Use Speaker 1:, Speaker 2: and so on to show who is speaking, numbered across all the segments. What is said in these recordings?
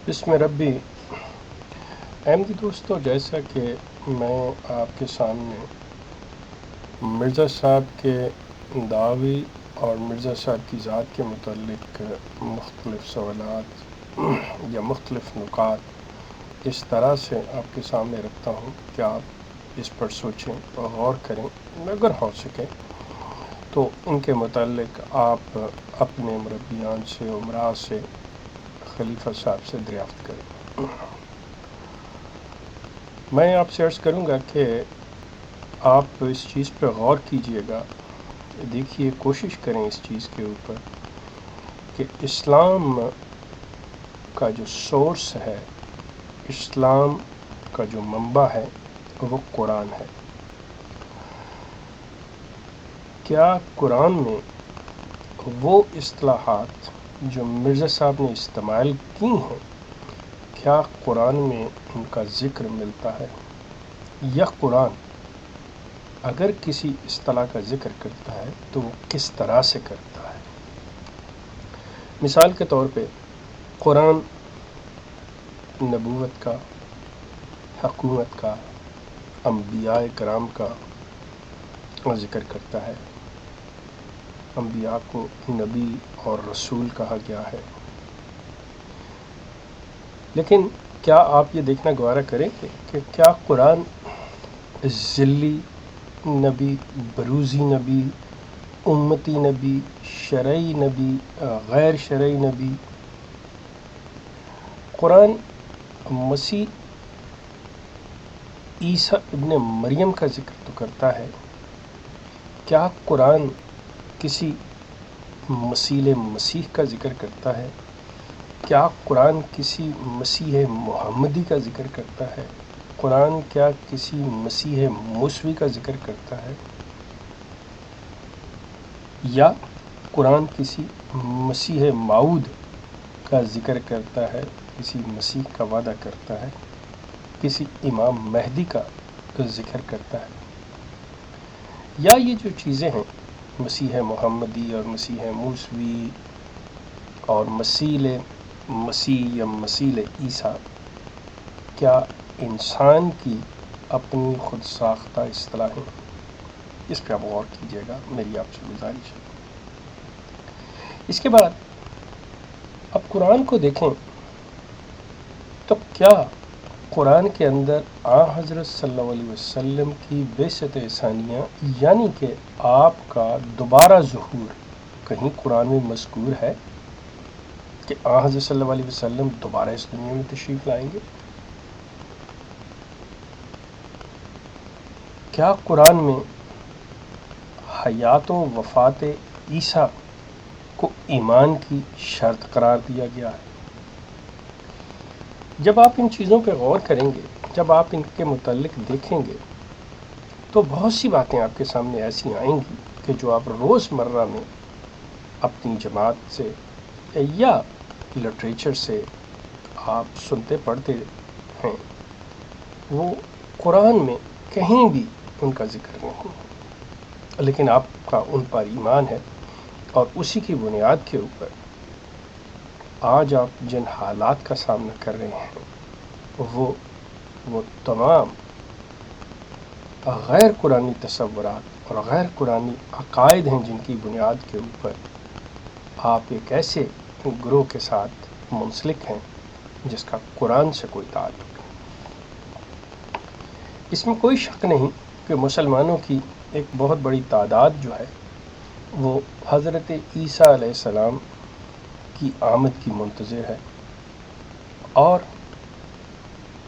Speaker 1: بسم ربی احمدی دوستو، جیسا کہ میں آپ کے سامنے مرزا صاحب کے دعوی اور مرزا صاحب کی ذات کے متعلق مختلف سوالات یا مختلف نکات اس طرح سے آپ کے سامنے رکھتا ہوں کہ آپ اس پر سوچیں اور غور کریں، اگر ہو سکے تو ان کے متعلق آپ اپنے مربیان سے، عمراء سے، خلیفہ صاحب سے دریافت کریں۔ میں آپ سے عرض کروں گا کہ آپ اس چیز پہ غور کیجئے گا، دیکھیے، کوشش کریں اس چیز کے اوپر کہ اسلام کا جو سورس ہے، اسلام کا جو منبع ہے وہ قرآن ہے۔ کیا قرآن میں وہ اصطلاحات جو مرزا صاحب نے استعمال کی ہیں، کیا قرآن میں ان کا ذکر ملتا ہے؟ یا قرآن اگر کسی اصطلاح کا ذکر کرتا ہے تو وہ کس طرح سے کرتا ہے؟ مثال کے طور پہ قرآن نبوت کا، حکومت کا، انبیاء کرام کا ذکر کرتا ہے۔ انبیاء کو نبی اور رسول کہا گیا ہے، لیکن کیا آپ یہ دیکھنا گوارا کریں کہ کیا قرآن ذلی نبی، بروزی نبی، امتی نبی، شرعی نبی، غیر شرعی نبی، قرآن مسیح عیسیٰ ابن مریم کا ذکر تو کرتا ہے، کیا قرآن کسی مسیح مسیح کا ذکر کرتا ہے؟ کیا قرآن کسی مسیح محمدی کا ذکر کرتا ہے؟ قرآن کیا کسی مسیح موسوی کا ذکر کرتا ہے؟ یا قرآن کسی مسیح موعود کا ذکر کرتا ہے، کسی مسیح کا وعدہ کرتا ہے، کسی امام مہدی کا ذکر کرتا ہے؟ یا یہ جو چیزیں ہیں، مسیح محمدی اور مسیح موسوی اور مسیح یا مسیح عیسیٰ، کیا انسان کی اپنی خود ساختہ اصطلاحیں؟ اس پہ آپ غور کیجیے گا، میری آپ سے گزارش ہے۔ اس کے بعد اب قرآن کو دیکھیں تو کیا قرآن کے اندر حضرت صلی اللہ علیہ وسلم کی بعثت ثانیہ یعنی کہ آپ کا دوبارہ ظہور کہیں قرآن میں مذکور ہے کہ حضرت صلی اللہ علیہ وسلم دوبارہ اس دنیا میں تشریف لائیں گے؟ کیا قرآن میں حیات و وفات عیسیٰ کو ایمان کی شرط قرار دیا گیا ہے؟ جب آپ ان چیزوں پہ غور کریں گے، جب آپ ان کے متعلق دیکھیں گے تو بہت سی باتیں آپ کے سامنے ایسی آئیں گی کہ جو آپ روز مرہ میں اپنی جماعت سے یا لٹریچر سے آپ سنتے پڑھتے ہیں، وہ قرآن میں کہیں بھی ان کا ذکر نہیں ہے، لیکن آپ کا ان پر ایمان ہے، اور اسی کی بنیاد کے اوپر آج آپ جن حالات کا سامنا کر رہے ہیں وہ تمام غیر قرآنی تصورات اور غیر قرآنی عقائد ہیں، جن کی بنیاد کے اوپر آپ ایک ایسے گروہ کے ساتھ منسلک ہیں جس کا قرآن سے کوئی تعلق نہیں۔ اس میں کوئی شک نہیں کہ مسلمانوں کی ایک بہت بڑی تعداد جو ہے وہ حضرت عیسیٰ علیہ السلام کی آمد کی منتظر ہے، اور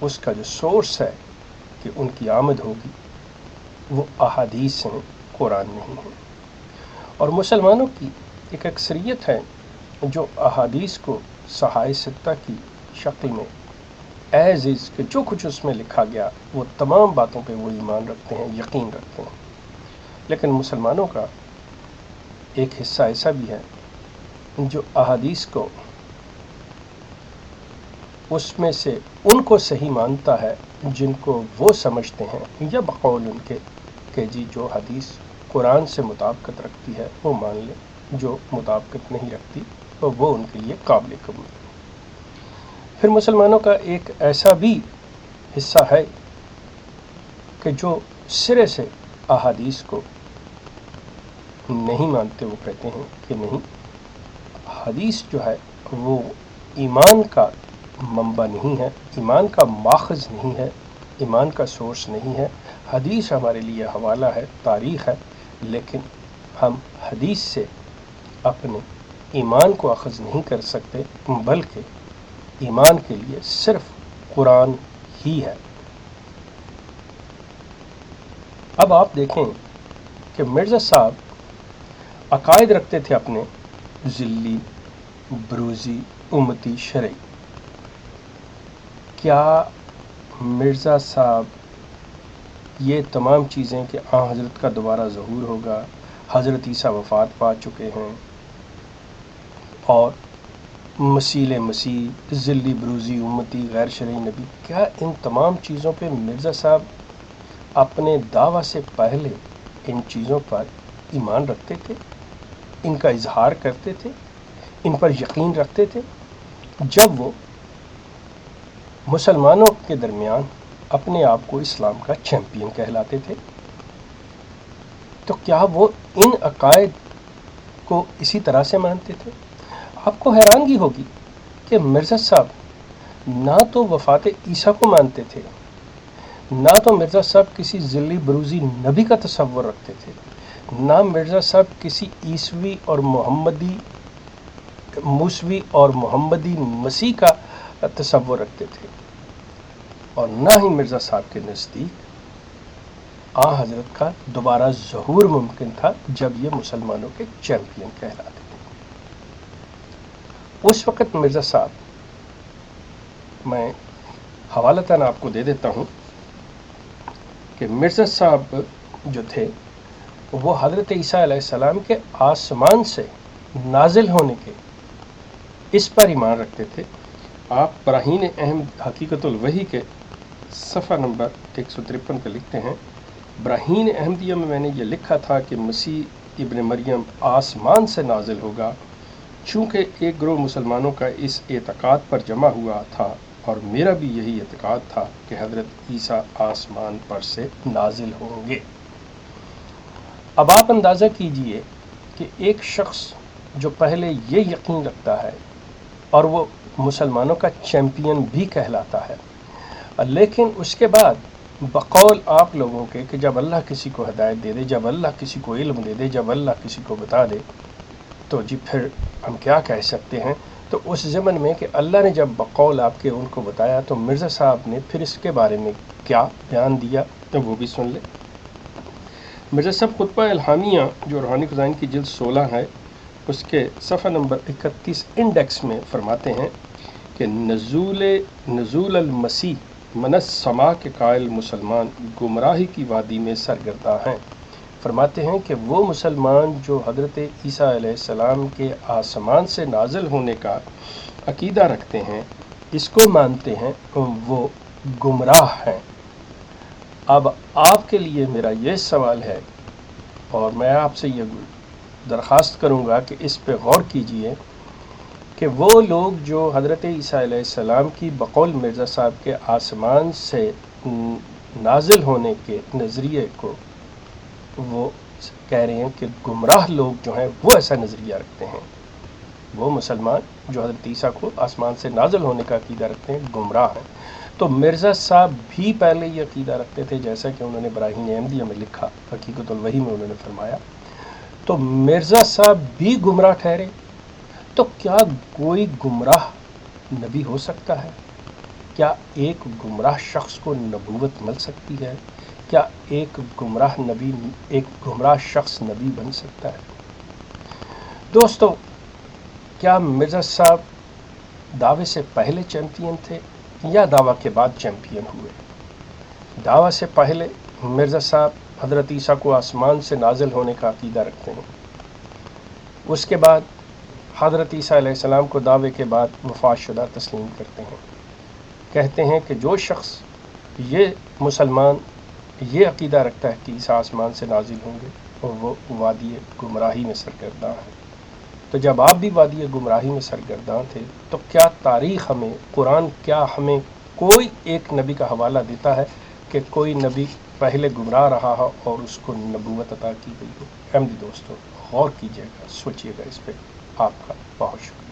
Speaker 1: اس کا جو سورس ہے کہ ان کی آمد ہوگی وہ احادیث ہیں، قرآن نہیں ہے۔ اور مسلمانوں کی ایک اکثریت ہے جو احادیث کو صحائح ستہ کی شکل میں ایز از کہ جو کچھ اس میں لکھا گیا وہ تمام باتوں پہ وہ ایمان رکھتے ہیں، یقین رکھتے ہیں، لیکن مسلمانوں کا ایک حصہ ایسا بھی ہے جو احادیث کو اس میں سے ان کو صحیح مانتا ہے جن کو وہ سمجھتے ہیں، یا بقول ان کے کہ جی جو حدیث قرآن سے مطابقت رکھتی ہے وہ مان لیں، جو مطابقت نہیں رکھتی تو وہ ان کے لیے قابل قبول۔ پھر مسلمانوں کا ایک ایسا بھی حصہ ہے کہ جو سرے سے احادیث کو نہیں مانتے، وہ کہتے ہیں کہ نہیں، حدیث جو ہے وہ ایمان کا منبع نہیں ہے، ایمان کا ماخذ نہیں ہے، ایمان کا سورس نہیں ہے۔ حدیث ہمارے لیے حوالہ ہے، تاریخ ہے، لیکن ہم حدیث سے اپنے ایمان کو اخذ نہیں کر سکتے، بلکہ ایمان کے لیے صرف قرآن ہی ہے۔ اب آپ دیکھیں کہ مرزا صاحب عقائد رکھتے تھے اپنے ذلی، بروزی، امتی، شرعی۔ کیا مرزا صاحب یہ تمام چیزیں کہ حضرت کا دوبارہ ظہور ہوگا، حضرت عیسیٰ وفات پا چکے ہیں، اور مسیح، ذلی، بروزی، امتی، غیر شرعی نبی، کیا ان تمام چیزوں پہ مرزا صاحب اپنے دعویٰ سے پہلے ان چیزوں پر ایمان رکھتے تھے، ان کا اظہار کرتے تھے، ان پر یقین رکھتے تھے؟ جب وہ مسلمانوں کے درمیان اپنے آپ کو اسلام کا چیمپئن کہلاتے تھے، تو کیا وہ ان عقائد کو اسی طرح سے مانتے تھے؟ آپ کو حیرانگی ہوگی کہ مرزا صاحب نہ تو وفات عیسیٰ کو مانتے تھے، نہ تو مرزا صاحب کسی ذلی بروزی نبی کا تصور رکھتے تھے، نہ مرزا صاحب کسی عیسوی اور موسوی اور محمدی مسیح کا تصور رکھتے تھے، اور نہ ہی مرزا صاحب کے نزدیک حضرت کا دوبارہ ظہور ممکن تھا جب یہ مسلمانوں کے چیمپئن کہلاتے تھے۔ اس وقت مرزا صاحب، میں حوالتاً آپ کو دے دیتا ہوں کہ مرزا صاحب جو تھے وہ حضرت عیسیٰ علیہ السلام کے آسمان سے نازل ہونے کے اس پر ایمان رکھتے تھے۔ آپ براہین احمد حقیقت الوحی کے صفحہ نمبر 153 پہ لکھتے ہیں، براہین احمدیہ میں نے یہ لکھا تھا کہ مسیح ابن مریم آسمان سے نازل ہوگا، چونکہ ایک گروہ مسلمانوں کا اس اعتقاد پر جمع ہوا تھا، اور میرا بھی یہی اعتقاد تھا کہ حضرت عیسیٰ آسمان پر سے نازل ہوں گے۔ اب آپ اندازہ کیجئے کہ ایک شخص جو پہلے یہ یقین رکھتا ہے اور وہ مسلمانوں کا چیمپئن بھی کہلاتا ہے، لیکن اس کے بعد بقول آپ لوگوں کے کہ جب اللہ کسی کو ہدایت دے دے، جب اللہ کسی کو علم دے دے، جب اللہ کسی کو بتا دے، تو جی پھر ہم کیا کہہ سکتے ہیں؟ تو اس زمن میں کہ اللہ نے جب بقول آپ کے ان کو بتایا، تو مرزا صاحب نے پھر اس کے بارے میں کیا بیان دیا، تو وہ بھی سن لیں۔ مرزا صاحب خطبہ الہامیہ جو روحانی خزائن کی جلد 16 ہے، اس کے صفحہ نمبر 31 انڈیکس میں فرماتے ہیں کہ نزول المسیح من السماء کے قائل مسلمان گمراہی کی وادی میں سرگرداں ہیں۔ فرماتے ہیں کہ وہ مسلمان جو حضرت عیسیٰ علیہ السلام کے آسمان سے نازل ہونے کا عقیدہ رکھتے ہیں، اس کو مانتے ہیں، وہ گمراہ ہیں۔ اب آپ کے لیے میرا یہ سوال ہے، اور میں آپ سے یہ درخواست کروں گا کہ اس پہ غور کیجئے کہ وہ لوگ جو حضرت عیسیٰ علیہ السلام کی بقول مرزا صاحب کے آسمان سے نازل ہونے کے نظریے کو وہ کہہ رہے ہیں کہ گمراہ لوگ جو ہیں وہ ایسا نظریہ رکھتے ہیں، وہ مسلمان جو حضرت عیسیٰ کو آسمان سے نازل ہونے کا عقیدہ رکھتے ہیں گمراہ ہیں۔ تو مرزا صاحب بھی پہلے یہ عقیدہ رکھتے تھے، جیسا کہ انہوں نے براہین احمدیہ میں لکھا، حقیقت الوحی میں انہوں نے فرمایا، تو مرزا صاحب بھی گمراہ ٹھہرے۔ تو کیا کوئی گمراہ نبی ہو سکتا ہے؟ کیا ایک گمراہ شخص کو نبوت مل سکتی ہے؟ کیا ایک گمراہ شخص نبی بن سکتا ہے؟ دوستو، کیا مرزا صاحب دعوے سے پہلے چیمپئن تھے یا دعویٰ کے بعد چیمپئن ہوئے؟ دعویٰ سے پہلے مرزا صاحب حضرت عیسیٰ کو آسمان سے نازل ہونے کا عقیدہ رکھتے ہیں، اس کے بعد حضرت عیسیٰ علیہ السلام کو دعوے کے بعد وفات شدہ تسلیم کرتے ہیں، کہتے ہیں کہ جو شخص یہ مسلمان یہ عقیدہ رکھتا ہے کہ عیسیٰ آسمان سے نازل ہوں گے، اور وہ وادی گمراہی میں سرگرداں ہے۔ تو جب آپ بھی وادی گمراہی میں سرگرداں تھے تو کیا تاریخ ہمیں، قرآن کیا ہمیں کوئی ایک نبی کا حوالہ دیتا ہے کہ کوئی نبی پہلے گمراہ رہا ہو اور اس کو نبوت عطا کی گئی ہو؟ احمدی دوستو، غور کیجیے گا، سوچیے گا اس پہ۔ آپ کا بہت شکریہ۔